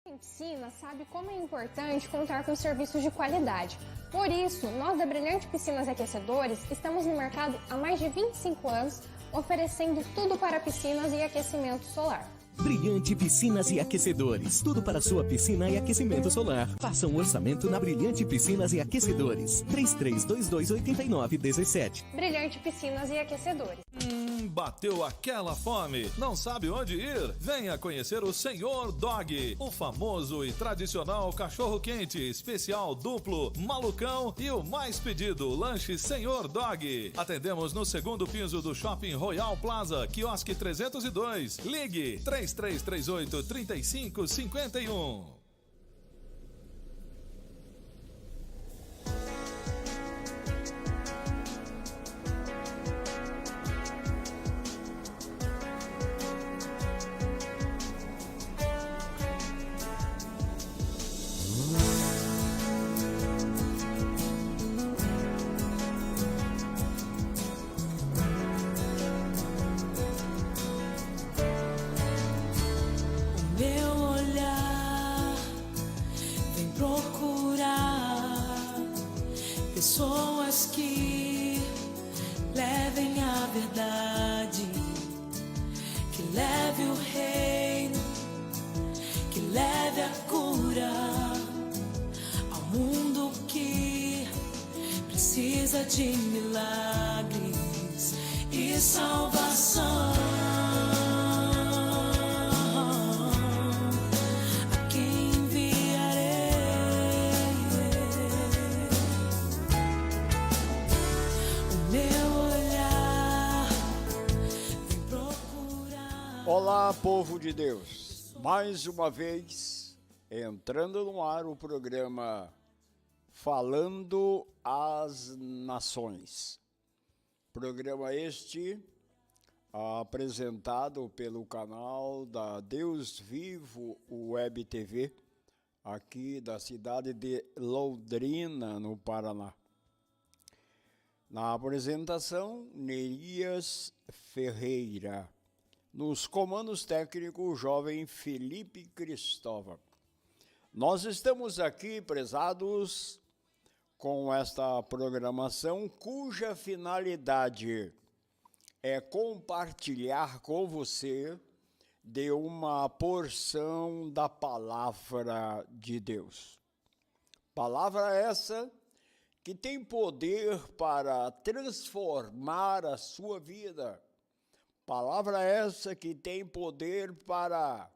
Quem piscina sabe como é importante contar com serviços de qualidade. Por isso, nós da Brilhante Piscinas e Aquecedores estamos no mercado há mais de 25 anos, oferecendo tudo para piscinas e aquecimento solar. Brilhante Piscinas e Aquecedores. Tudo para sua piscina e aquecimento solar. Faça um orçamento na Brilhante Piscinas e Aquecedores. 33228917. Brilhante Piscinas e Aquecedores. Bateu aquela fome? Não sabe onde ir? Venha conhecer o Senhor Dog, o famoso e tradicional cachorro-quente, especial duplo, malucão e o mais pedido, lanche Senhor Dog. Atendemos no segundo piso do Shopping Royal Plaza, quiosque 302. Ligue 3338-3551. Pessoas que levem a verdade, que leve o reino, que leve a cura ao mundo que precisa de milagres e salvação. Olá, povo de Deus, mais uma vez entrando no ar o programa Falando às Nações. Programa este apresentado pelo canal da Deus Vivo Web TV, aqui da cidade de Londrina, no Paraná. Na apresentação, Neirias Ferreira. Nos comandos técnicos, o jovem Felipe Cristóvão. Nós estamos aqui, prezados, com esta programação cuja finalidade é compartilhar com você de uma porção da palavra de Deus. Palavra essa que tem poder para transformar a sua vida. Palavra essa que tem poder para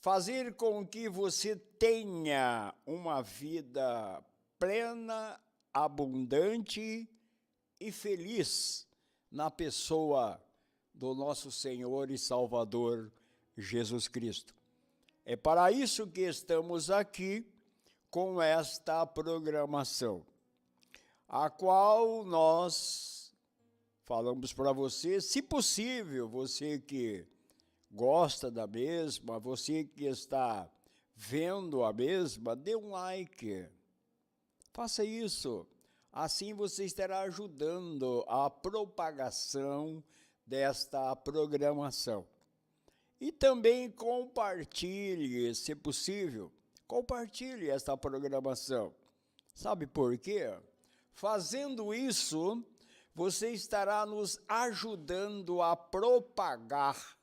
fazer com que você tenha uma vida plena, abundante e feliz na pessoa do nosso Senhor e Salvador Jesus Cristo. É para isso que estamos aqui com esta programação, a qual nós falamos para você, se possível, você que gosta da mesma, você que está vendo a mesma, dê um like. Faça isso. Assim você estará ajudando a propagação desta programação. E também compartilhe, se possível, compartilhe esta programação. Sabe por quê? Fazendo isso, você estará nos ajudando a propagar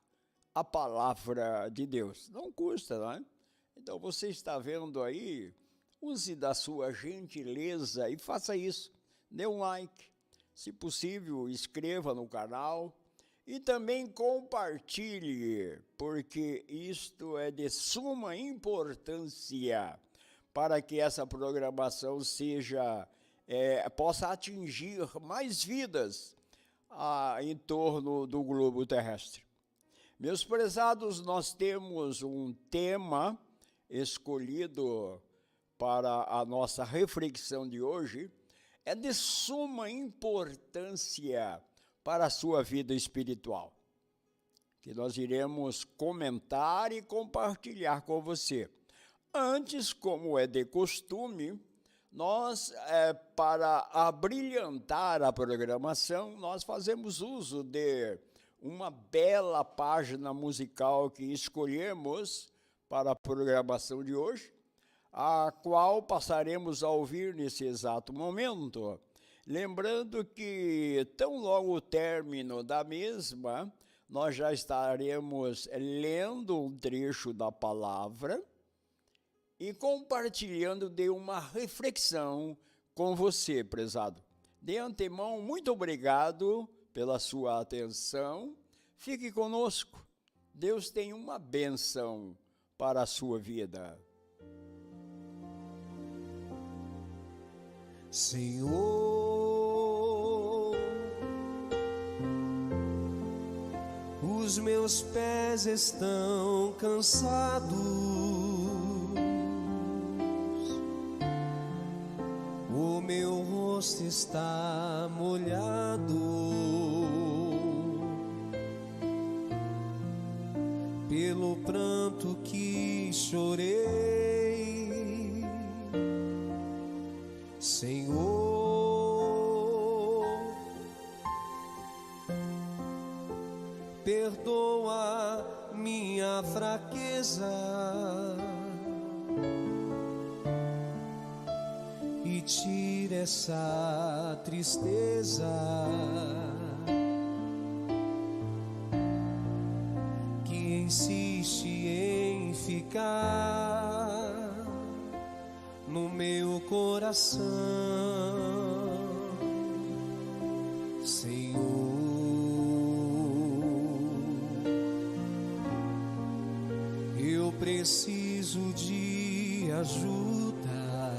a palavra de Deus. Não custa, não é? Então, você está vendo aí, use da sua gentileza e faça isso. Dê um like. Se possível, inscreva no canal e também compartilhe, porque isto é de suma importância para que essa programação possa atingir mais vidas em torno do globo terrestre. Meus prezados, nós temos um tema escolhido para a nossa reflexão de hoje, é de suma importância para a sua vida espiritual, que nós iremos comentar e compartilhar com você. Antes, como é de costume, nós, para abrilhantar a programação, nós fazemos uso de uma bela página musical que escolhemos para a programação de hoje, a qual passaremos a ouvir nesse exato momento. Lembrando que, tão logo o término da mesma, nós já estaremos lendo um trecho da palavra e compartilhando de uma reflexão com você, prezado. De antemão, muito obrigado pela sua atenção. Fique conosco. Deus tem uma bênção para a sua vida. Senhor, os meus pés estão cansados, o meu rosto está molhado pelo pranto que chorei. Senhor, perdoa minha fraqueza e tira essa tristeza que insiste em ficar no meu coração. Senhor, eu preciso de ajuda,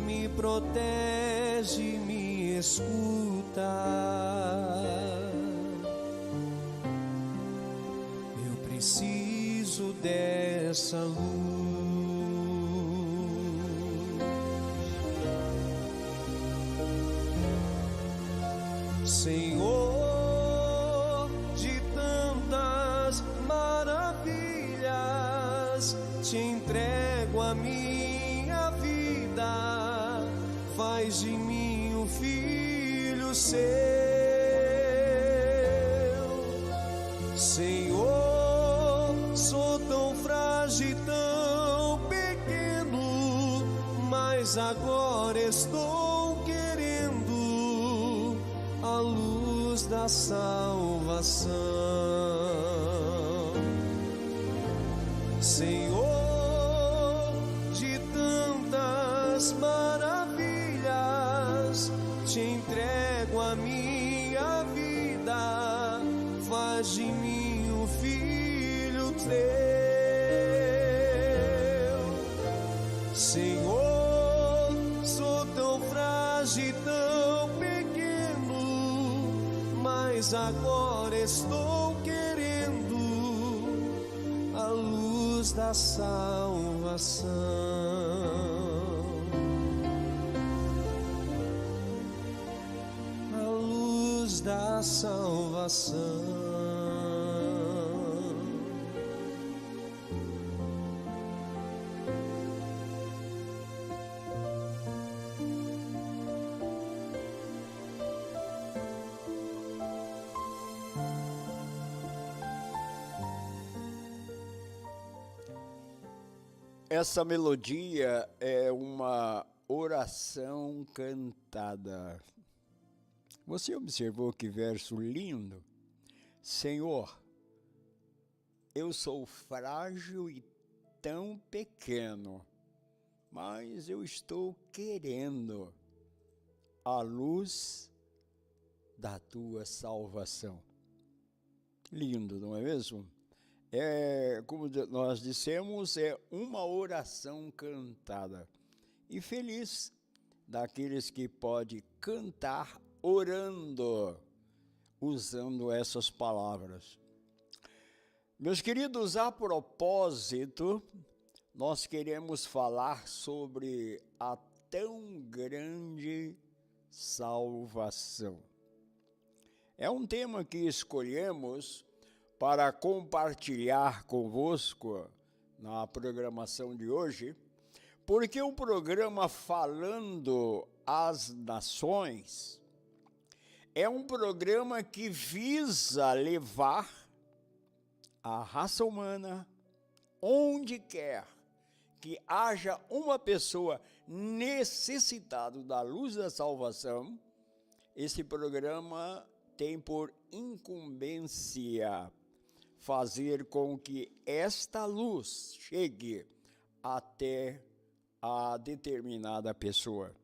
me protege, me escuta. Eu preciso dessa luz. Senhor, de tantas maravilhas, te entrego a minha vida, faz de mim um filho seu. Senhor, sou tão frágil, tão pequeno, mas agora estou querendo a luz da salvação. Senhor, de tantas maravilhas, te entrego a minha vida, faz de mim um filho teu. Senhor, sou tão frágil, tão pequeno, mas agora estou querendo a luz da salvação. A luz da salvação. Essa melodia é uma oração cantada. Você observou que verso lindo? Senhor, eu sou frágil e tão pequeno, mas eu estou querendo a luz da tua salvação. Lindo, não é mesmo? Como nós dissemos, é uma oração cantada. E feliz daqueles que podem cantar orando, usando essas palavras. Meus queridos, a propósito, nós queremos falar sobre a tão grande salvação. É um tema que escolhemos para compartilhar convosco na programação de hoje, porque o programa Falando às Nações é um programa que visa levar a raça humana, onde quer que haja uma pessoa necessitada da luz da salvação, esse programa tem por incumbência fazer com que esta luz chegue até a determinada pessoa.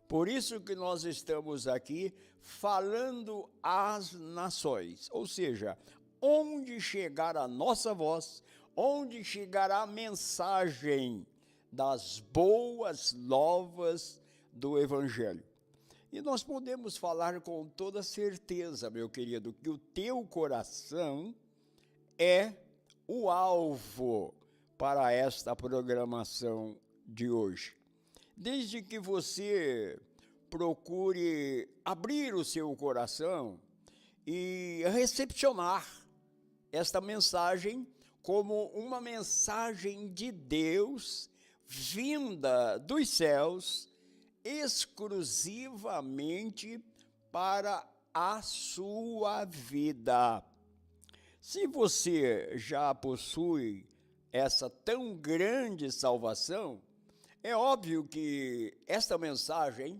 Por isso que nós estamos aqui falando às nações, ou seja, onde chegar a nossa voz, onde chegar a mensagem das boas novas do Evangelho. E nós podemos falar com toda certeza, meu querido, que o teu coração é o alvo para esta programação de hoje. Desde que você procure abrir o seu coração e recepcionar esta mensagem como uma mensagem de Deus vinda dos céus, exclusivamente para a sua vida. Se você já possui essa tão grande salvação, é óbvio que esta mensagem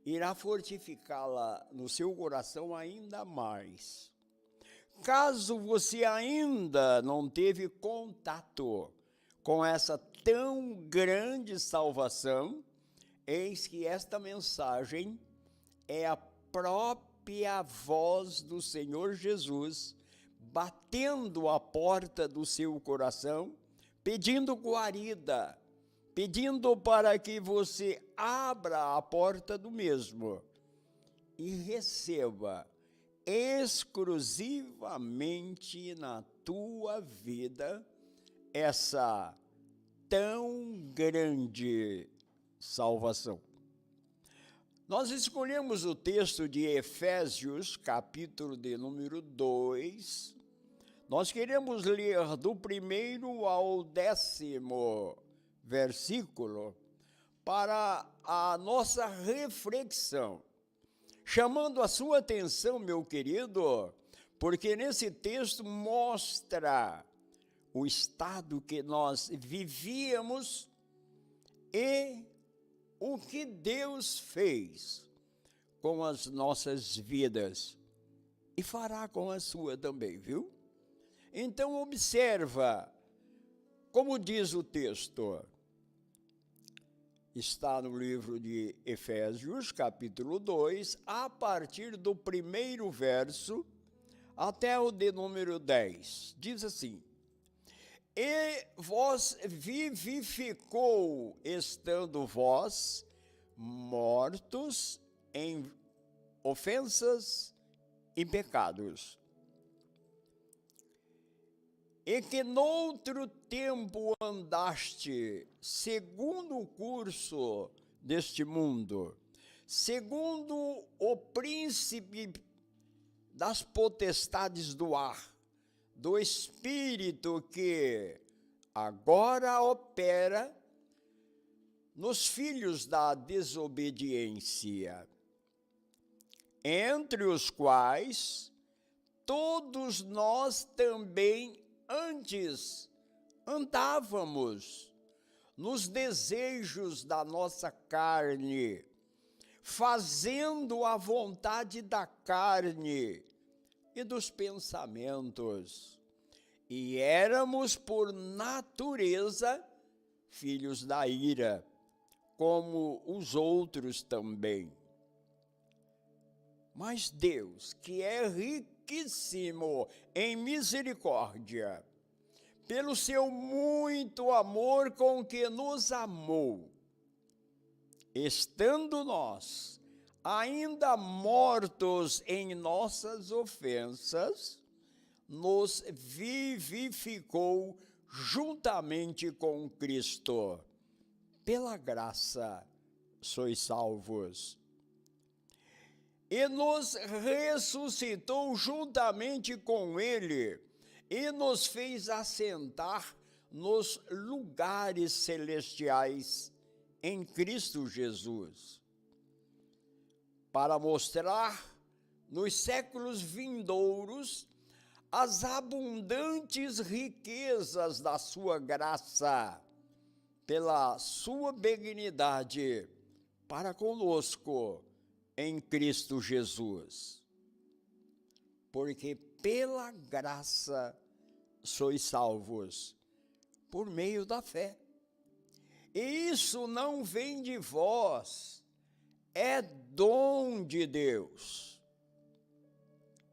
irá fortificá-la no seu coração ainda mais. Caso você ainda não teve contato com essa tão grande salvação, eis que esta mensagem é a própria voz do Senhor Jesus batendo a porta do seu coração, pedindo guarida, pedindo para que você abra a porta do mesmo e receba exclusivamente na tua vida essa tão grande salvação. Nós escolhemos o texto de Efésios, capítulo de número 2. Nós queremos ler do 1º ao 10º versículo para a nossa reflexão, chamando a sua atenção, meu querido, porque nesse texto mostra o estado que nós vivíamos e o que Deus fez com as nossas vidas e fará com a sua também, viu? Então observa, como diz o texto, está no livro de Efésios, capítulo 2, a partir do 1º verso até o de número 10. Diz assim: E vós vivificou, estando vós mortos em ofensas e pecados, e que noutro tempo andaste segundo o curso deste mundo, segundo o príncipe das potestades do ar, do espírito que agora opera nos filhos da desobediência, entre os quais todos nós também antes andávamos nos desejos da nossa carne, fazendo a vontade da carne e dos pensamentos, e éramos por natureza filhos da ira, como os outros também. Mas Deus, que é riquíssimo em misericórdia, pelo seu muito amor com que nos amou, estando nós ainda mortos em nossas ofensas, nos vivificou juntamente com Cristo. Pela graça sois salvos. E nos ressuscitou juntamente com Ele, e nos fez assentar nos lugares celestiais em Cristo Jesus, para mostrar nos séculos vindouros as abundantes riquezas da sua graça, pela sua benignidade para conosco em Cristo Jesus. Porque pela graça sois salvos, por meio da fé. E isso não vem de vós, é dom de Deus.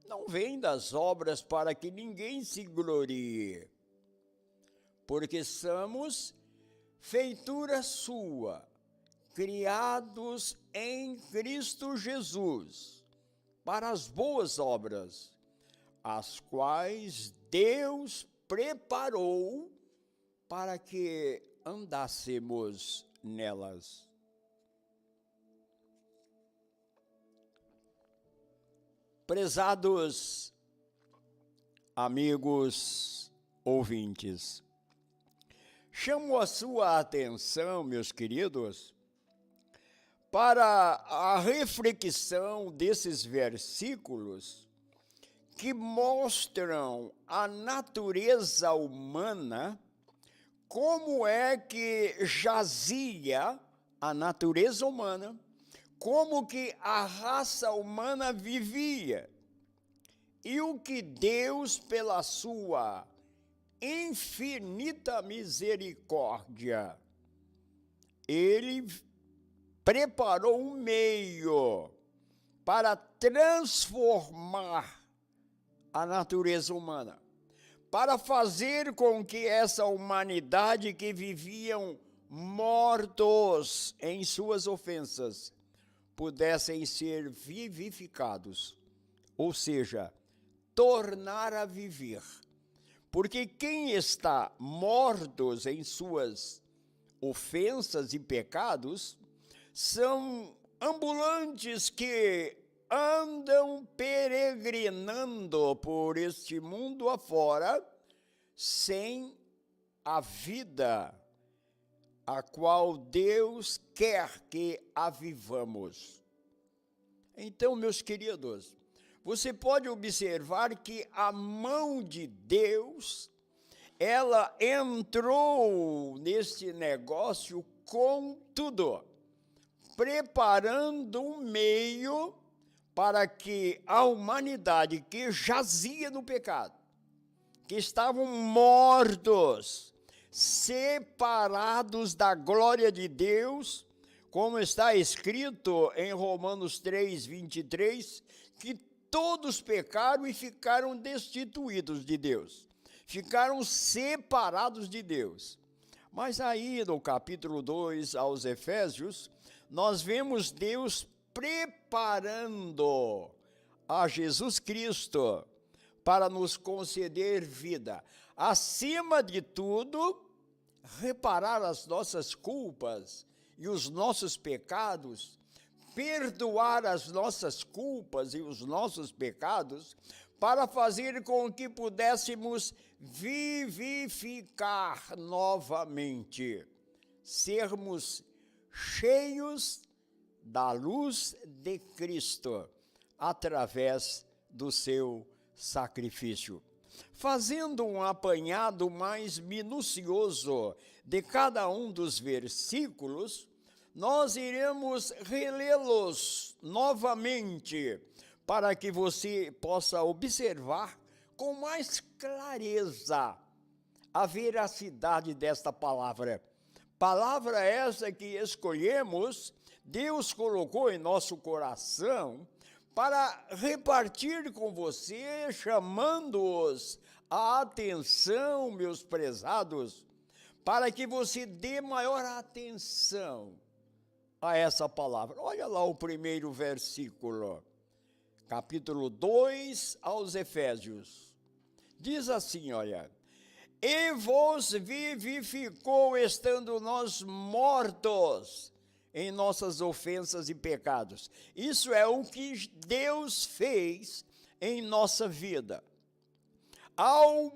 Não vem das obras para que ninguém se glorie, porque somos feitura sua, criados em Cristo Jesus, para as boas obras, as quais Deus preparou para que andássemos nelas. Prezados amigos ouvintes, chamo a sua atenção, meus queridos, para a reflexão desses versículos que mostram a natureza humana, como é que jazia a natureza humana, como que a raça humana vivia, e o que Deus, pela sua infinita misericórdia, Ele preparou um meio para transformar a natureza humana, para fazer com que essa humanidade que viviam mortos em suas ofensas pudessem ser vivificados, ou seja, tornar a viver. Porque quem está mortos em suas ofensas e pecados são ambulantes que andam peregrinando por este mundo afora, sem a vida a qual Deus quer que a vivamos. Então, meus queridos, você pode observar que a mão de Deus, ela entrou neste negócio com tudo, preparando um meio para que a humanidade que jazia no pecado, que estavam mortos, separados da glória de Deus, como está escrito em Romanos 3:23, que todos pecaram e ficaram destituídos de Deus, ficaram separados de Deus. Mas aí no capítulo 2 aos Efésios, nós vemos Deus preparando a Jesus Cristo para nos conceder vida. Acima de tudo, reparar as nossas culpas e os nossos pecados, perdoar as nossas culpas e os nossos pecados, para fazer com que pudéssemos vivificar novamente, sermos cheios da luz de Cristo, através do seu sacrifício. Fazendo um apanhado mais minucioso de cada um dos versículos, nós iremos relê-los novamente, para que você possa observar com mais clareza a veracidade desta palavra. Palavra essa que escolhemos, Deus colocou em nosso coração para repartir com você, chamando-os a atenção, meus prezados, para que você dê maior atenção a essa palavra. Olha lá o primeiro versículo, capítulo 2 aos Efésios. Diz assim, olha: e vos vivificou, estando nós mortos em nossas ofensas e pecados. Isso é o que Deus fez em nossa vida. Ao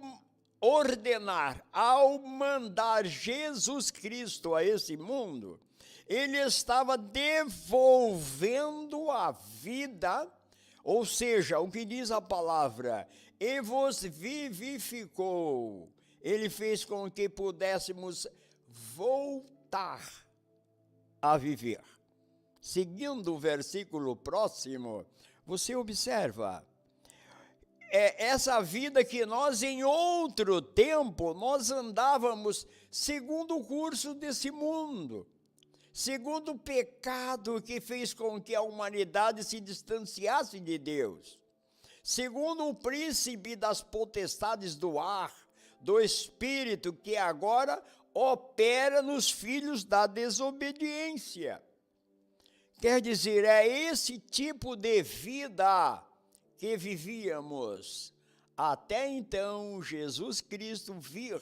ordenar, ao mandar Jesus Cristo a esse mundo, Ele estava devolvendo a vida, ou seja, o que diz a palavra, e vos vivificou. Ele fez com que pudéssemos voltar a viver. Seguindo o versículo próximo, você observa, essa vida que nós em outro tempo, nós andávamos segundo o curso desse mundo, segundo o pecado que fez com que a humanidade se distanciasse de Deus, segundo o príncipe das potestades do ar, do espírito que agora opera nos filhos da desobediência. Quer dizer, é esse tipo de vida que vivíamos até então Jesus Cristo vir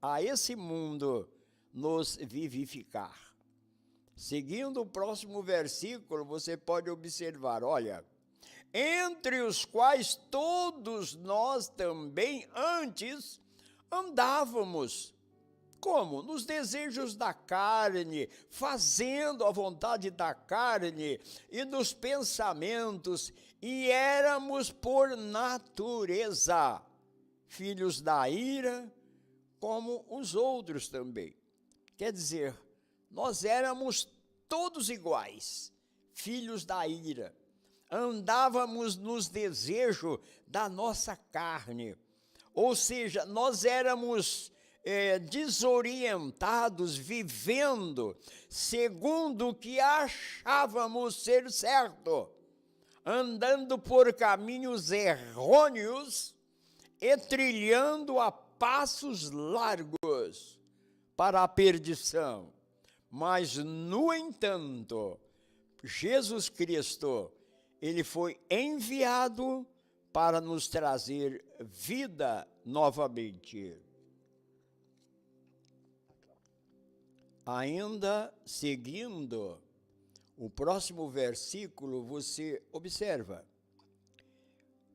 a esse mundo nos vivificar. Seguindo o próximo versículo, você pode observar, olha, entre os quais todos nós também antes andávamos. Como? Nos desejos da carne, fazendo a vontade da carne e dos pensamentos, e éramos por natureza filhos da ira, como os outros também. Quer dizer, nós éramos todos iguais, filhos da ira. Andávamos nos desejos da nossa carne, ou seja, nós éramos desorientados, vivendo segundo o que achávamos ser certo, andando por caminhos errôneos e trilhando a passos largos para a perdição. Mas, no entanto, Jesus Cristo, ele foi enviado para nos trazer vida novamente. Ainda seguindo o próximo versículo, você observa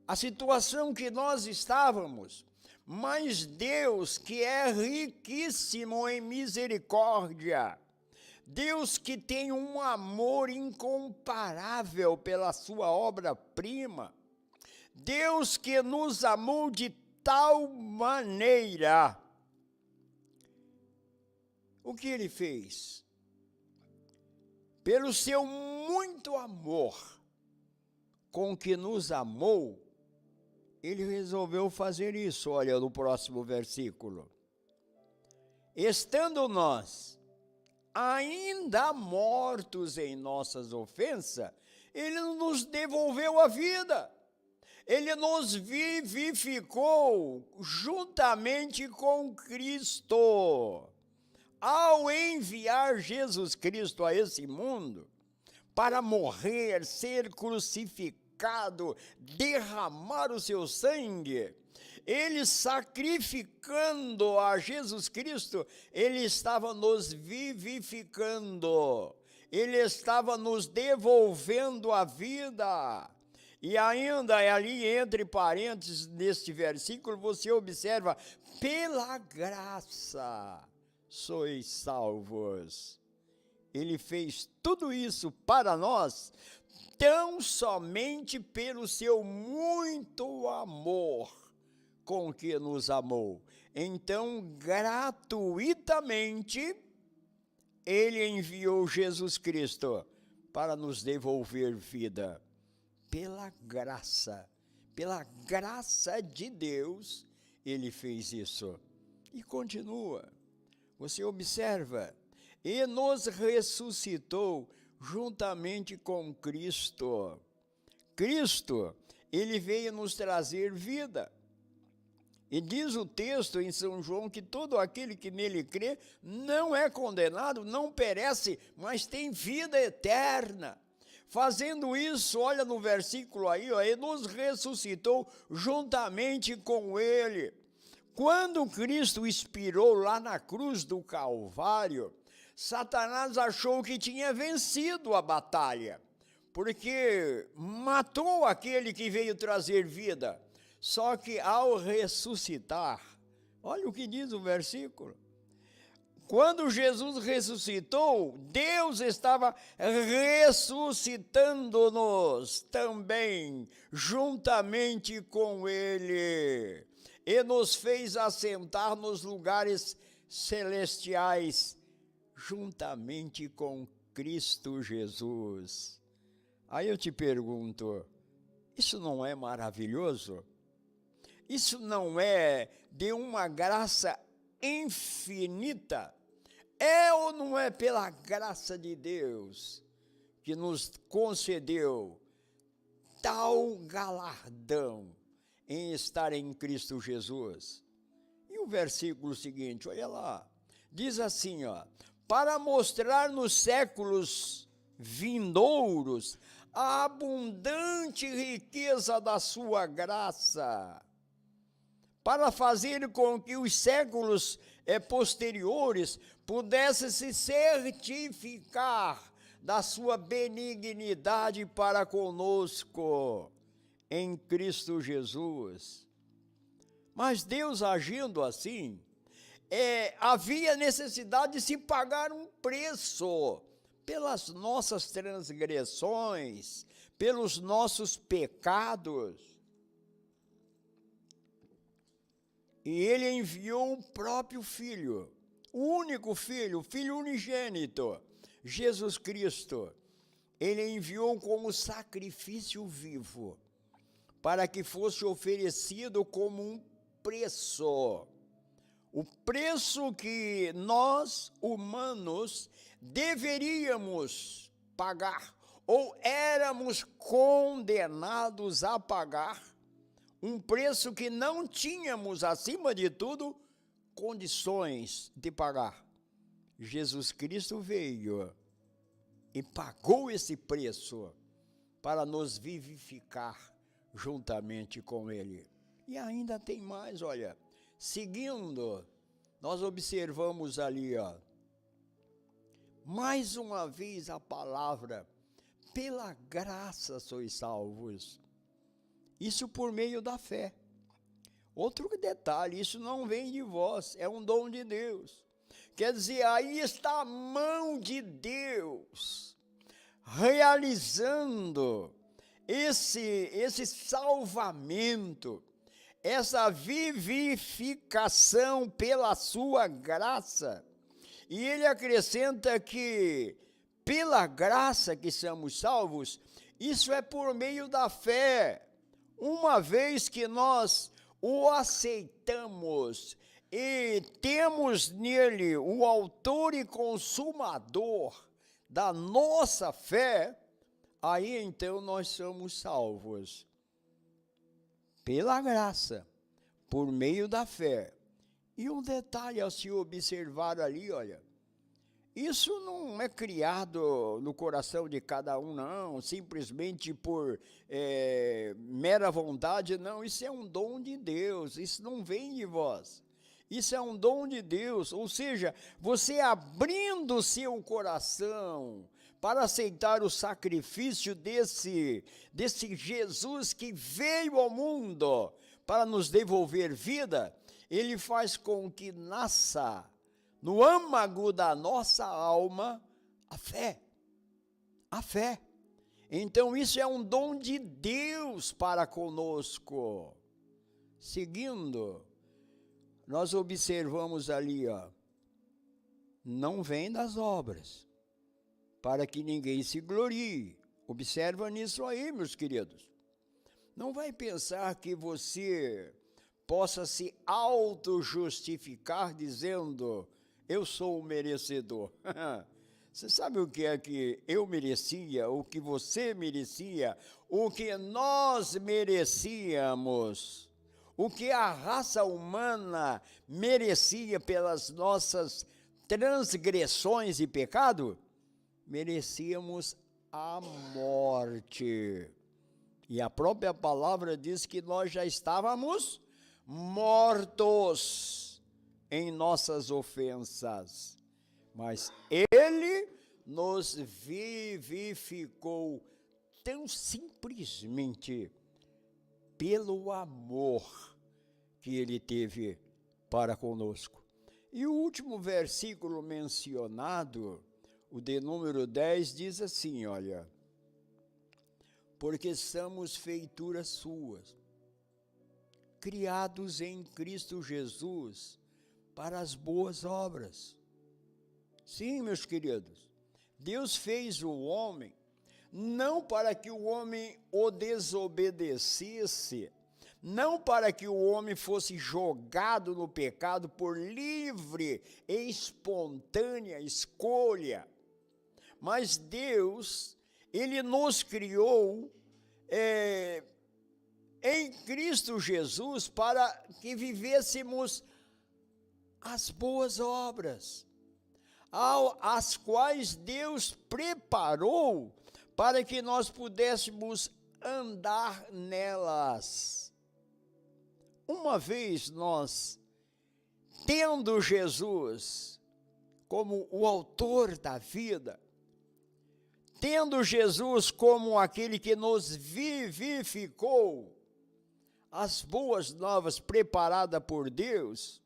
a situação que nós estávamos, mas Deus, que é riquíssimo em misericórdia, Deus que tem um amor incomparável pela sua obra-prima, Deus que nos amou de tal maneira. O que ele fez? Pelo seu muito amor com que nos amou, ele resolveu fazer isso. Olha no próximo versículo. Estando nós ainda mortos em nossas ofensas, ele nos devolveu a vida. Ele nos vivificou juntamente com Cristo. Ao enviar Jesus Cristo a esse mundo, para morrer, ser crucificado, derramar o seu sangue, ele sacrificando a Jesus Cristo, ele estava nos vivificando, ele estava nos devolvendo a vida. E ainda ali, entre parênteses, neste versículo, você observa, pela graça sois salvos. Ele fez tudo isso para nós, tão somente pelo seu muito amor com que nos amou. Então, gratuitamente, ele enviou Jesus Cristo para nos devolver vida. Pela graça de Deus, ele fez isso. E continua. Você observa, e nos ressuscitou juntamente com Cristo. Cristo, ele veio nos trazer vida. E diz o texto em São João que todo aquele que nele crê não é condenado, não perece, mas tem vida eterna. Fazendo isso, olha no versículo aí, ó, e nos ressuscitou juntamente com ele. Quando Cristo expirou lá na cruz do Calvário, Satanás achou que tinha vencido a batalha, porque matou aquele que veio trazer vida. Só que ao ressuscitar, olha o que diz o versículo, Quando Jesus ressuscitou, Deus estava ressuscitando-nos também, juntamente com Ele, e nos fez assentar nos lugares celestiais, juntamente com Cristo Jesus. Aí eu te pergunto, isso não é maravilhoso? Isso não é de uma graça infinita? É ou não é pela graça de Deus que nos concedeu tal galardão em estar em Cristo Jesus? E o versículo seguinte, olha lá, diz assim, ó, para mostrar nos séculos vindouros a abundante riqueza da sua graça, para fazer com que os séculos posteriores pudessem se certificar da sua benignidade para conosco em Cristo Jesus. Mas Deus agindo assim, havia necessidade de se pagar um preço pelas nossas transgressões, pelos nossos pecados. E ele enviou o próprio Filho, o único Filho, o Filho unigênito, Jesus Cristo. Ele enviou como sacrifício vivo, para que fosse oferecido como um preço. O preço que nós, humanos, deveríamos pagar, ou éramos condenados a pagar, um preço que não tínhamos, acima de tudo, condições de pagar. Jesus Cristo veio e pagou esse preço para nos vivificar juntamente com Ele. E ainda tem mais, olha, seguindo, nós observamos ali, ó, mais uma vez a palavra, pela graça sois salvos. Isso por meio da fé. Outro detalhe, isso não vem de vós, é um dom de Deus. Quer dizer, aí está a mão de Deus realizando esse salvamento, essa vivificação pela sua graça. E ele acrescenta que, pela graça que somos salvos, isso é por meio da fé. Uma vez que nós o aceitamos e temos nele o autor e consumador da nossa fé, aí então nós somos salvos. Pela graça, por meio da fé. E um detalhe a se observar ali, olha, isso não é criado no coração de cada um, não, simplesmente por mera vontade, não, isso é um dom de Deus, isso não vem de vós, isso é um dom de Deus, ou seja, você abrindo seu coração para aceitar o sacrifício desse Jesus que veio ao mundo para nos devolver vida, ele faz com que nasça no âmago da nossa alma a fé. A fé. Então isso é um dom de Deus para conosco. Seguindo, nós observamos ali, ó, não vem das obras, para que ninguém se glorie. Observa nisso aí, meus queridos. Não vai pensar que você possa se auto-justificar dizendo, eu sou o merecedor. Você sabe o que é que eu merecia, o que você merecia, o que nós merecíamos, o que a raça humana merecia pelas nossas transgressões e pecado? Merecíamos a morte. E a própria palavra diz que nós já estávamos mortos em nossas ofensas, mas Ele nos vivificou tão simplesmente pelo amor que Ele teve para conosco. E o último versículo mencionado, o de número 10, diz assim, olha, porque somos feituras suas, criados em Cristo Jesus para as boas obras. Sim, meus queridos, Deus fez o homem não para que o homem o desobedecesse, não para que o homem fosse jogado no pecado por livre e espontânea escolha, mas Deus, Ele nos criou em Cristo Jesus para que vivêssemos as boas obras, as quais Deus preparou para que nós pudéssemos andar nelas. Uma vez nós, tendo Jesus como o autor da vida, tendo Jesus como aquele que nos vivificou, as boas novas preparadas por Deus,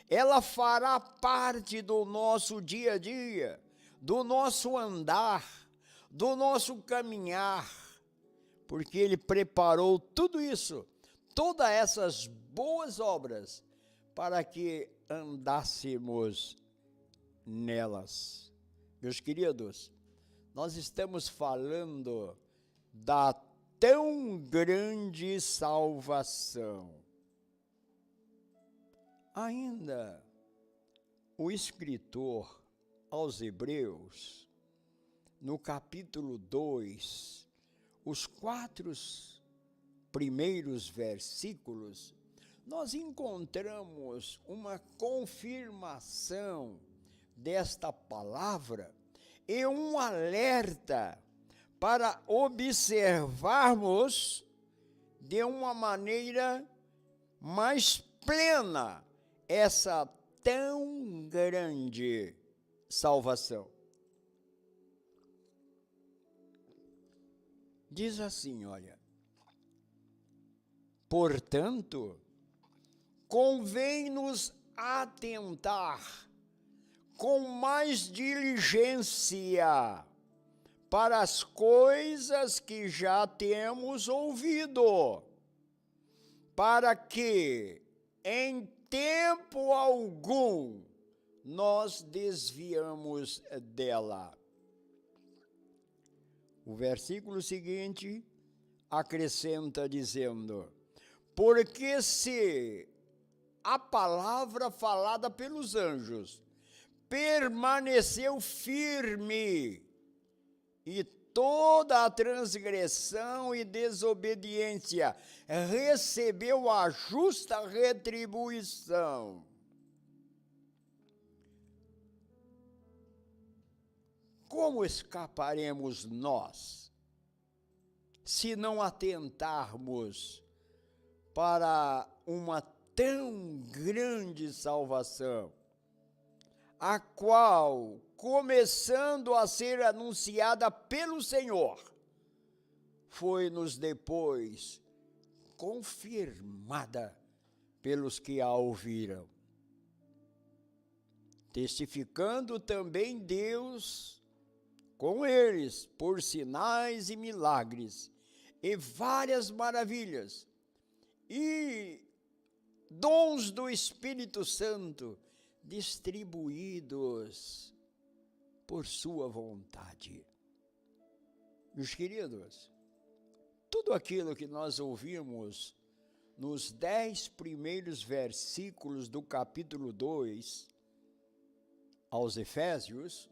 ela fará parte do nosso dia a dia, do nosso andar, do nosso caminhar, porque Ele preparou tudo isso, todas essas boas obras, para que andássemos nelas. Meus queridos, nós estamos falando da tão grande salvação. Ainda o escritor aos Hebreus, no capítulo 2, os 4 primeiros versículos, nós encontramos uma confirmação desta palavra e um alerta para observarmos de uma maneira mais plena essa tão grande salvação. Diz assim, olha, portanto, convém-nos atentar com mais diligência para as coisas que já temos ouvido, para que em tempo algum nós desviamos dela. O versículo seguinte acrescenta dizendo, porque se a palavra falada pelos anjos permaneceu firme, e toda a transgressão e desobediência recebeu a justa retribuição. Como escaparemos nós, se não atentarmos para uma tão grande salvação, a qual, começando a ser anunciada pelo Senhor, foi-nos depois confirmada pelos que a ouviram. Testificando também Deus com eles, por sinais e milagres, e várias maravilhas, e dons do Espírito Santo, distribuídos por sua vontade. Meus queridos, tudo aquilo que nós ouvimos nos 10 primeiros versículos do capítulo 2 aos Efésios,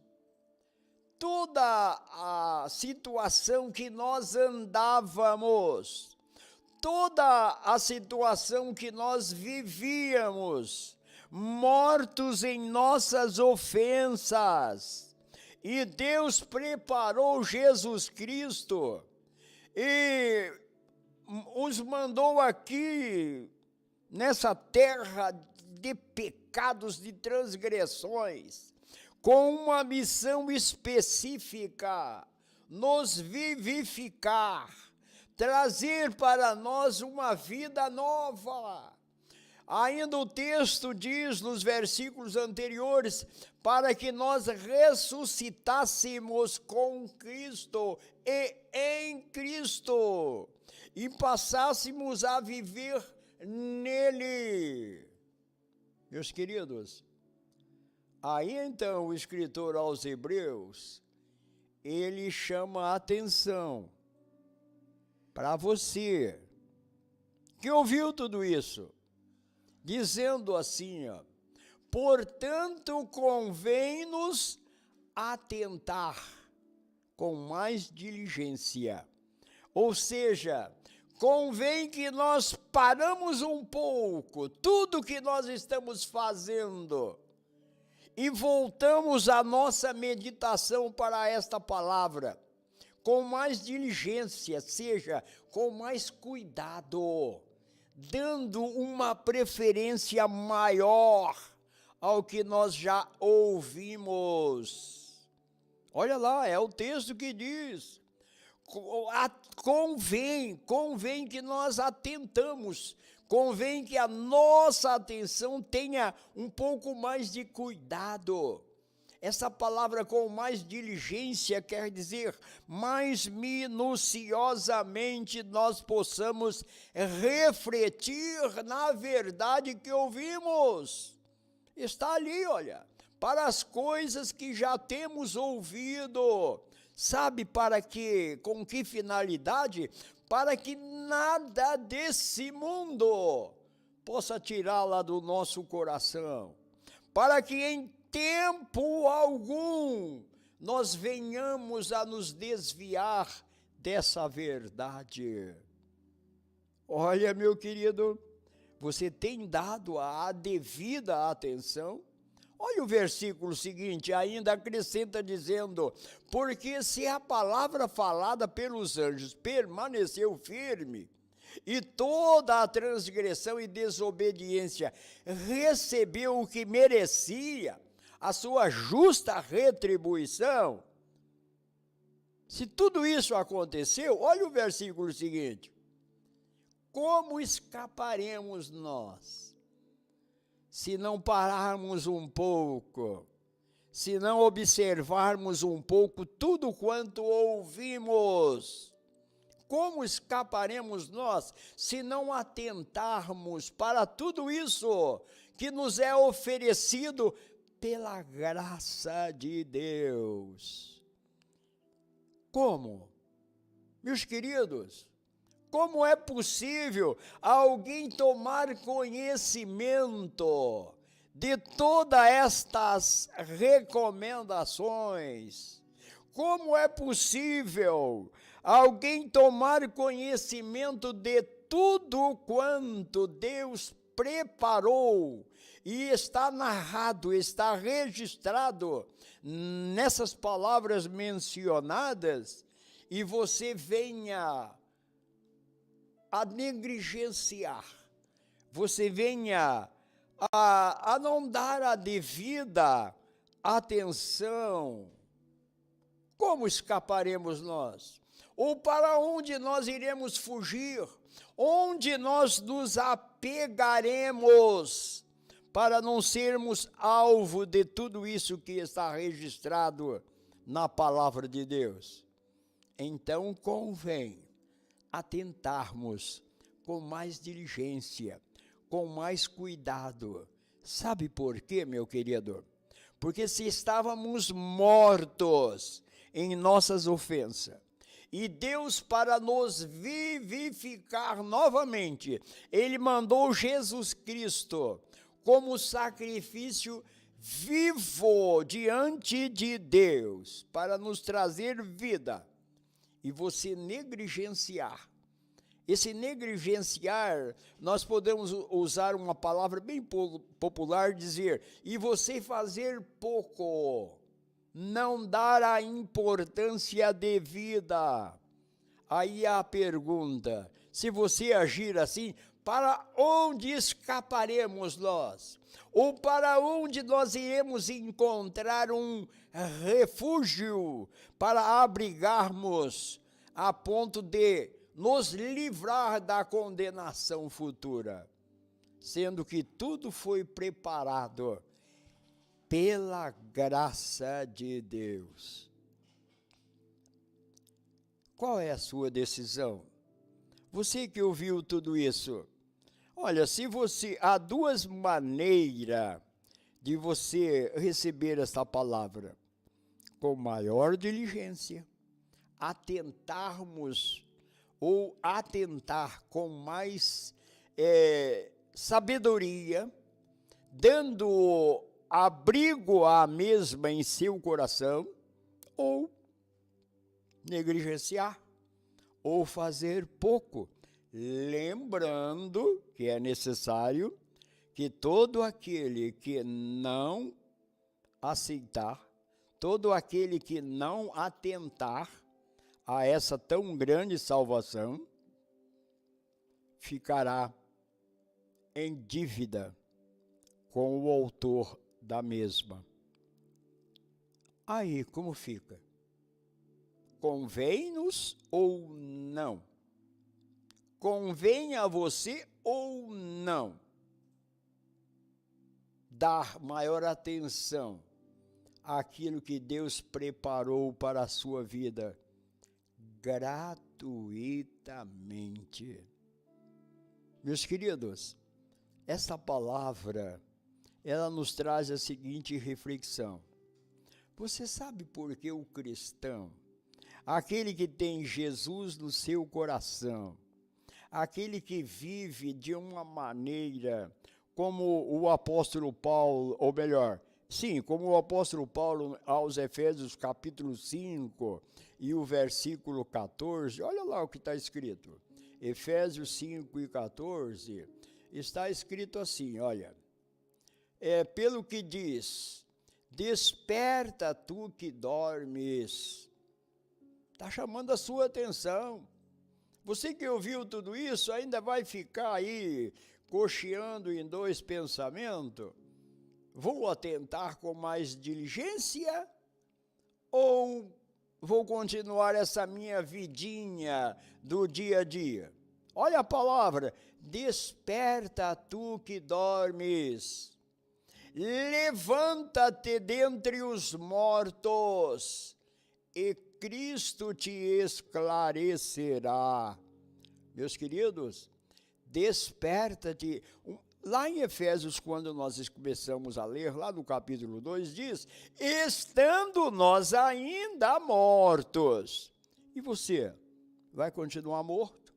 toda a situação que nós andávamos, toda a situação que nós vivíamos, mortos em nossas ofensas, e Deus preparou Jesus Cristo e os mandou aqui nessa terra de pecados, de transgressões, com uma missão específica, nos vivificar, trazer para nós uma vida nova, Ainda o texto diz nos versículos anteriores, para que nós ressuscitássemos com Cristo e em Cristo, e passássemos a viver nele. Meus queridos, aí então o escritor aos Hebreus, ele chama a atenção para você que ouviu tudo isso, dizendo assim, ó, portanto convém-nos atentar com mais diligência, ou seja, convém que nós paramos um pouco tudo que nós estamos fazendo e voltamos a nossa meditação para esta palavra, com mais diligência, seja, com mais cuidado, dando uma preferência maior ao que nós já ouvimos. Olha lá, é o texto que diz, convém que nós atentamos, convém que a nossa atenção tenha um pouco mais de cuidado. Essa palavra com mais diligência quer dizer mais minuciosamente nós possamos refletir na verdade que ouvimos. Está ali, olha, para as coisas que já temos ouvido. Sabe para quê? Com que finalidade? Para que nada desse mundo possa tirá-la do nosso coração. Para que em tempo algum nós venhamos a nos desviar dessa verdade. Olha, meu querido, você tem dado a devida atenção? Olha o versículo seguinte, ainda acrescenta dizendo, porque se a palavra falada pelos anjos permaneceu firme, e toda a transgressão e desobediência recebeu o que merecia, a sua justa retribuição. Se tudo isso aconteceu, olha o versículo seguinte. Como escaparemos nós, se não pararmos um pouco, se não observarmos um pouco tudo quanto ouvimos? Como escaparemos nós, se não atentarmos para tudo isso que nos é oferecido pela graça de Deus? Como? Meus queridos, como é possível alguém tomar conhecimento de todas estas recomendações? Como é possível alguém tomar conhecimento de tudo quanto Deus preparou e está narrado, está registrado nessas palavras mencionadas, e você venha a negligenciar, você venha a não dar a devida atenção? Como escaparemos nós? Ou para onde nós iremos fugir? Onde nós nos apegaremos para não sermos alvo de tudo isso que está registrado na palavra de Deus? Então convém atentarmos com mais diligência, com mais cuidado. Sabe por quê, meu querido? Porque se estávamos mortos em nossas ofensas, e Deus, para nos vivificar novamente, Ele mandou Jesus Cristo como sacrifício vivo diante de Deus, para nos trazer vida, e você negligenciar. Esse negligenciar, nós podemos usar uma palavra bem popular, dizer, e você fazer pouco, não dar a importância devida. Aí a pergunta, se você agir assim, para onde escaparemos nós? Ou para onde nós iremos encontrar um refúgio para abrigarmos a ponto de nos livrar da condenação futura? sendo que tudo foi preparado pela graça de Deus. Qual é a sua decisão? Você que ouviu tudo isso, olha, há duas maneiras de você receber essa palavra. Com maior diligência, atentarmos ou atentar com mais sabedoria, dando abrigo à mesma em seu coração, ou negligenciar, ou fazer pouco, lembrando que é necessário que todo aquele que não aceitar, todo aquele que não atentar a essa tão grande salvação, ficará em dívida com o autor da mesma. Aí, como fica? Convém-nos ou não? Convém a você ou não dar maior atenção àquilo que Deus preparou para a sua vida gratuitamente? Meus queridos, essa palavra, ela nos traz a seguinte reflexão. Você sabe por que o cristão, aquele que tem Jesus no seu coração, aquele que vive de uma maneira como o apóstolo Paulo, ou melhor, sim, como o apóstolo Paulo aos Efésios capítulo 5 e o versículo 14, olha lá o que está escrito. Efésios 5 e 14, está escrito assim, olha, pelo que diz, desperta tu que dormes. Está chamando a sua atenção. Você que ouviu tudo isso ainda vai ficar aí cocheando em dois pensamentos? Vou atentar com mais diligência ou vou continuar essa minha vidinha do dia a dia? Olha a palavra, desperta tu que dormes, levanta-te dentre os mortos, e Cristo te esclarecerá. Meus queridos, desperta-te. Lá em Efésios, quando nós começamos a ler, lá no capítulo 2, diz, estando nós ainda mortos. E você vai continuar morto?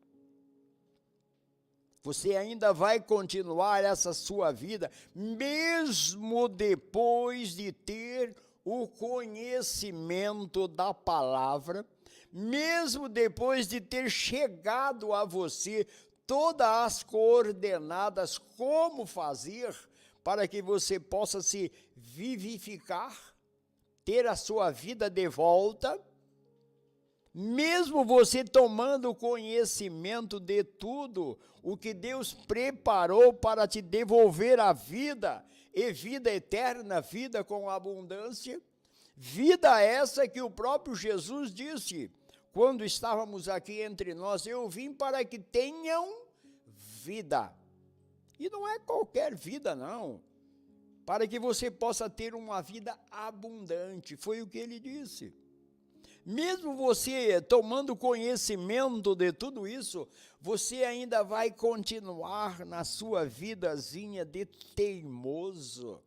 Você ainda vai continuar essa sua vida, mesmo depois de ter o conhecimento da palavra, mesmo depois de ter chegado a você todas as coordenadas, como fazer para que você possa se vivificar, ter a sua vida de volta, mesmo você tomando conhecimento de tudo o que Deus preparou para te devolver a vida, e vida eterna, vida com abundância, vida essa que o próprio Jesus disse, quando estávamos aqui entre nós, eu vim para que tenham vida. E não é qualquer vida, não. Para que você possa ter uma vida abundante, foi o que ele disse. Mesmo você tomando conhecimento de tudo isso, você ainda vai continuar na sua vidazinha de teimoso,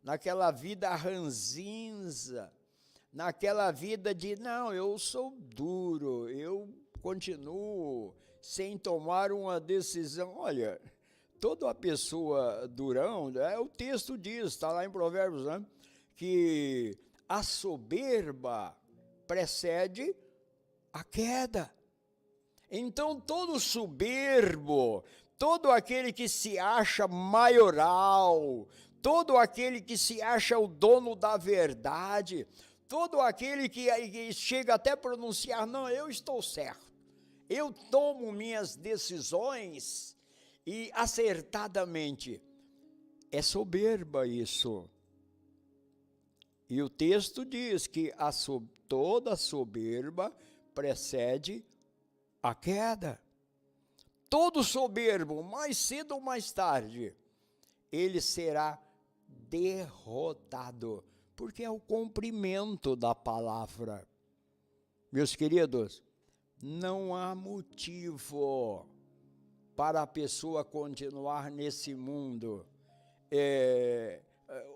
naquela vida ranzinza, naquela vida de, não, eu sou duro, eu continuo sem tomar uma decisão. Olha, toda pessoa durão, o texto diz, está lá em Provérbios, né, que a soberba precede a queda. Então, todo soberbo, todo aquele que se acha maioral, todo aquele que se acha o dono da verdade, todo aquele que chega até a pronunciar, não, eu estou certo, eu tomo minhas decisões e acertadamente, é soberba isso. E o texto diz que toda soberba precede a queda. todo soberbo, mais cedo ou mais tarde, ele será derrotado, porque é o cumprimento da palavra. Meus queridos, não há motivo para a pessoa continuar nesse mundo.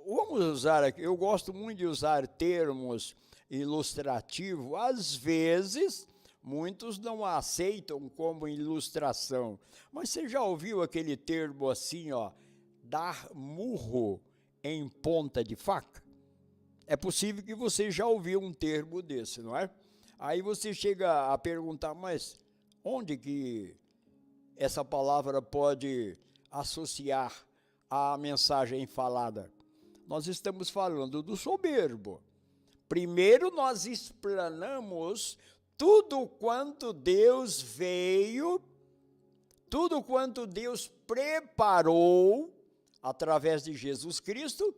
Vamos usar aqui, eu gosto muito de usar termos ilustrativos, às vezes muitos não aceitam como ilustração, mas você já ouviu aquele termo assim, ó, dar murro em ponta de faca? É possível que você já ouviu um termo desse, não é? Aí você chega a perguntar, mas onde que essa palavra pode associar à mensagem falada? Nós estamos falando do soberbo. Primeiro nós explanamos tudo quanto Deus veio, tudo quanto Deus preparou através de Jesus Cristo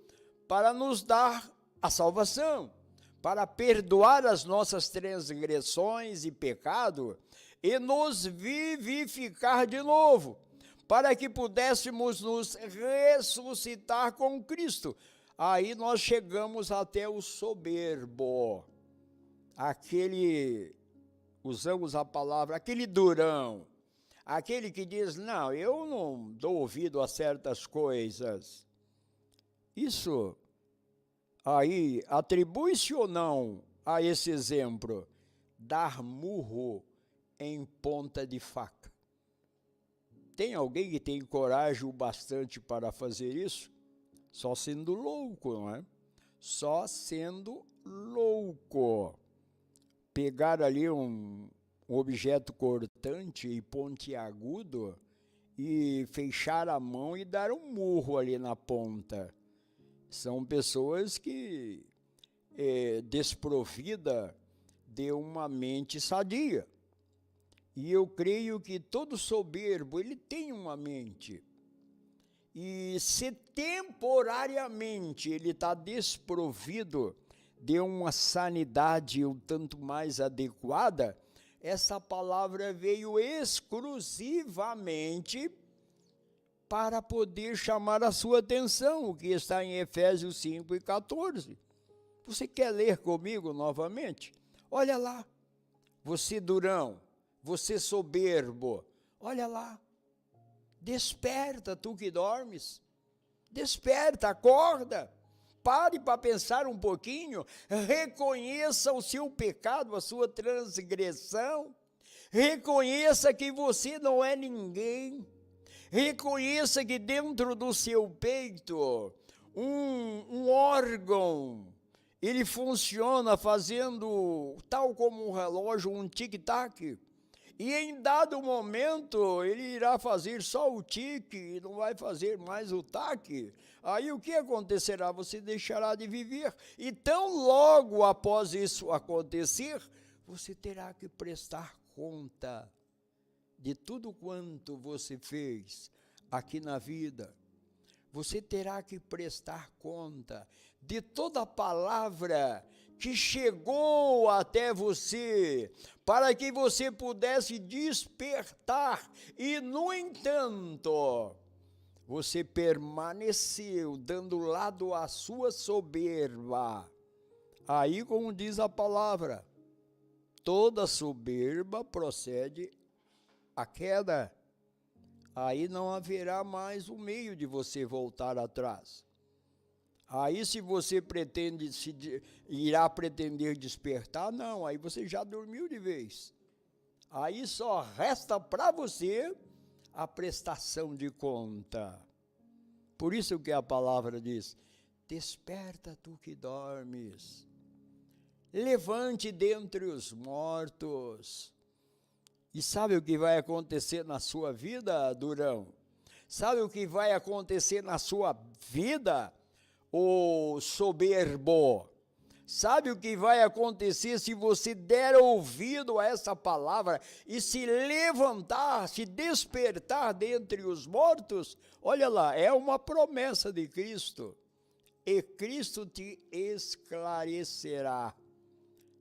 para nos dar a salvação, para perdoar as nossas transgressões e pecado e nos vivificar de novo, para que pudéssemos nos ressuscitar com Cristo. Aí nós chegamos até o soberbo, aquele, usamos a palavra, aquele durão, aquele que diz, não, eu não dou ouvido a certas coisas. Isso aí atribui-se ou não a esse exemplo? Dar murro em ponta de faca. Tem alguém que tem coragem o bastante para fazer isso? Só sendo louco, não é? Só sendo louco. Pegar ali um objeto cortante e pontiagudo e fechar a mão e dar um murro ali na ponta. São pessoas que desprovida de uma mente sadia. E eu creio que todo soberbo, ele tem uma mente. E se temporariamente ele está desprovido de uma sanidade um tanto mais adequada, essa palavra veio exclusivamente para poder chamar a sua atenção, o que está em Efésios 5:14. Você quer ler comigo novamente? Olha lá, você durão, você soberbo, olha lá, desperta tu que dormes, desperta, acorda, pare para pensar um pouquinho, reconheça o seu pecado, a sua transgressão, reconheça que você não é ninguém, reconheça que dentro do seu peito, um órgão, ele funciona fazendo, tal como um relógio, um tic-tac, e em dado momento ele irá fazer só o tique e não vai fazer mais o tac. Aí o que acontecerá? Você deixará de viver. E tão logo após isso acontecer, você terá que prestar conta de tudo quanto você fez aqui na vida. Você terá que prestar conta de toda palavra que chegou até você, para que você pudesse despertar, e no entanto, você permaneceu dando lado à sua soberba. Aí, como diz a palavra, toda soberba procede à queda. Aí não haverá mais um meio de você voltar atrás. Aí se você irá pretender despertar, não, aí você já dormiu de vez. Aí só resta para você a prestação de conta. Por isso que a palavra diz, desperta tu que dormes, levante dentre os mortos. E sabe o que vai acontecer na sua vida, durão? Sabe o que vai acontecer na sua vida, o soberbo? Sabe o que vai acontecer se você der ouvido a essa palavra e se levantar, se despertar dentre os mortos? Olha lá, é uma promessa de Cristo. E Cristo te esclarecerá.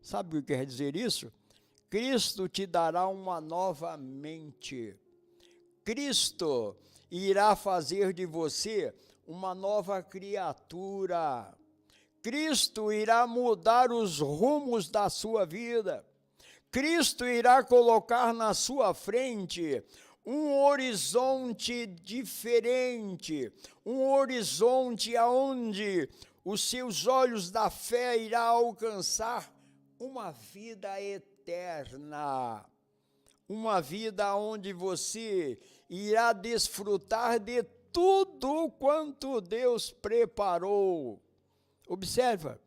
Sabe o que quer dizer isso? Cristo te dará uma nova mente. Cristo irá fazer de você uma nova criatura. Cristo irá mudar os rumos da sua vida. Cristo irá colocar na sua frente um horizonte diferente, um horizonte aonde os seus olhos da fé irá alcançar uma vida eterna, uma vida onde você irá desfrutar de tudo quanto Deus preparou. Observa,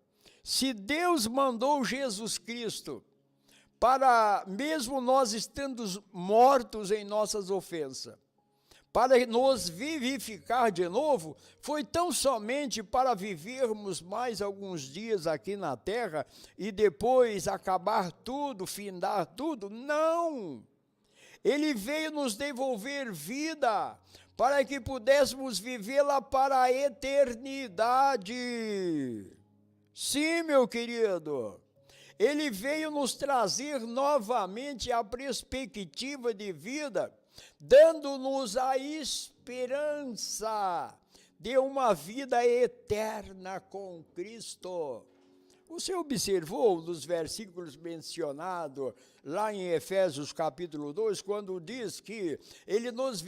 se Deus mandou Jesus Cristo para, mesmo nós estando mortos em nossas ofensas, para nos vivificar de novo, foi tão somente para vivermos mais alguns dias aqui na terra e depois acabar tudo, findar tudo? Não! Ele veio nos devolver vida para que pudéssemos vivê-la para a eternidade. Sim, meu querido. Ele veio nos trazer novamente a perspectiva de vida, dando-nos a esperança de uma vida eterna com Cristo. Você observou nos versículos mencionados lá em Efésios capítulo 2, quando diz que ele nos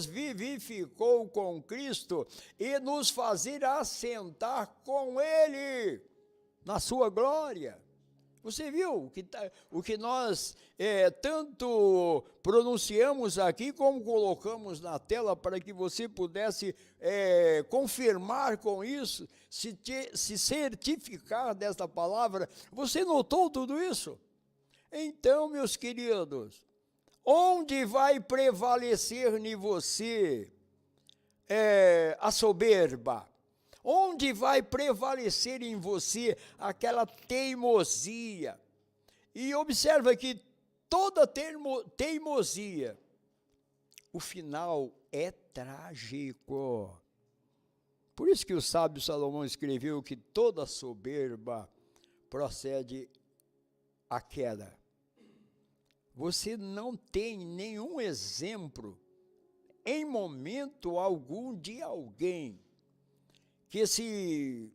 vivificou com Cristo e nos fazer assentar com ele na sua glória. Você viu o que nós tanto pronunciamos aqui, como colocamos na tela, para que você pudesse confirmar com isso, se certificar desta palavra. Você notou tudo isso? Então, meus queridos, onde vai prevalecer em você a soberba? Onde vai prevalecer em você aquela teimosia? E observa que toda teimosia, o final é trágico. Por isso que o sábio Salomão escreveu que toda soberba procede à queda. Você não tem nenhum exemplo, em momento algum, de alguém que se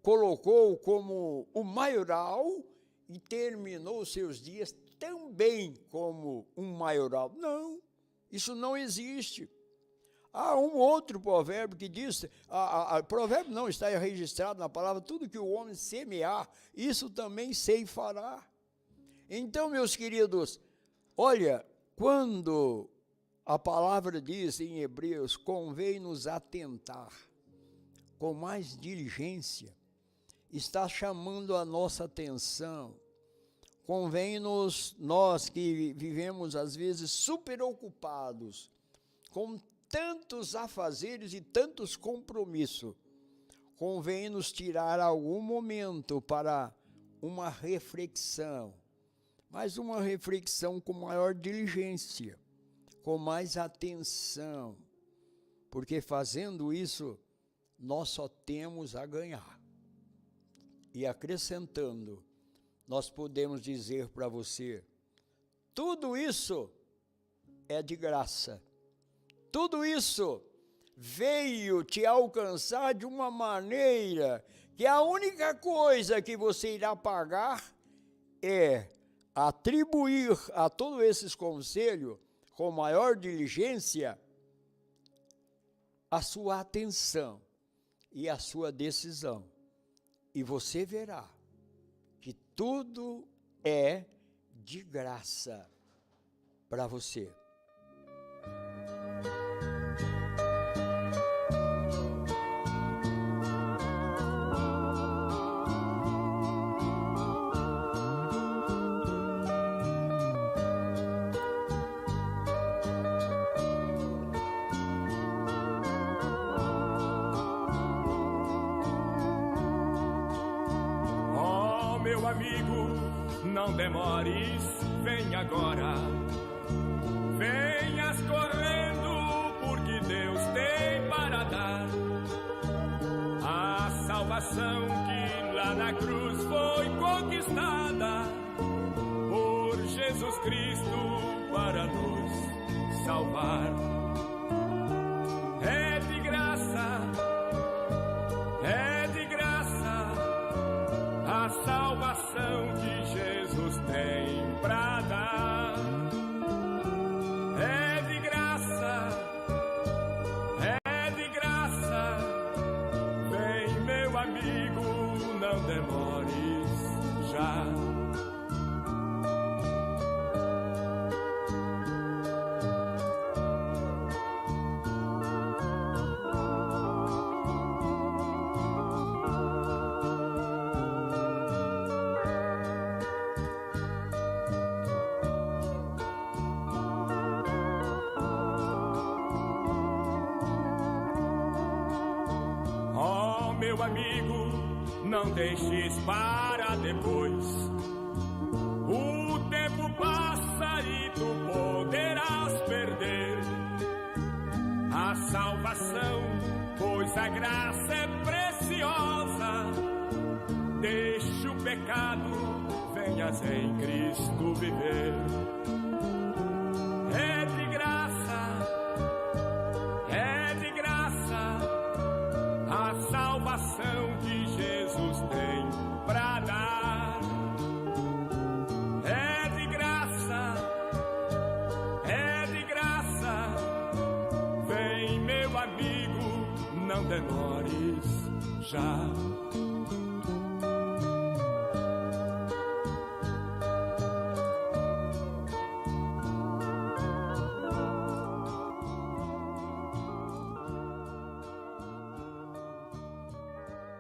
colocou como o maioral e terminou seus dias também como um maioral. Não, isso não existe. Há um outro provérbio que diz, provérbio não, está registrado na palavra, tudo que o homem semear, isso também ceifará. Então, meus queridos, olha, quando a palavra diz em Hebreus, convém-nos atentar com mais diligência, está chamando a nossa atenção. Convém-nos, nós que vivemos às vezes super ocupados, com tantos afazeres e tantos compromissos, convém-nos tirar algum momento para uma reflexão, mas uma reflexão com maior diligência, com mais atenção, porque fazendo isso, nós só temos a ganhar. E acrescentando, nós podemos dizer para você, tudo isso é de graça. Tudo isso veio te alcançar de uma maneira que a única coisa que você irá pagar é atribuir a todos esses conselhos, com maior diligência, a sua atenção e a sua decisão, e você verá que tudo é de graça para você. Meu amigo, não demores, vem agora. Venhas correndo, porque Deus tem para dar a salvação que lá na cruz foi conquistada por Jesus Cristo para nos salvar. meu amigo, não deixes para depois. O tempo passa e tu poderás perder a salvação, pois a graça é preciosa. Deixa o pecado, venhas em Cristo viver. É de graça, a salvação que Jesus tem pra dar. É de graça, vem meu amigo, não demores já.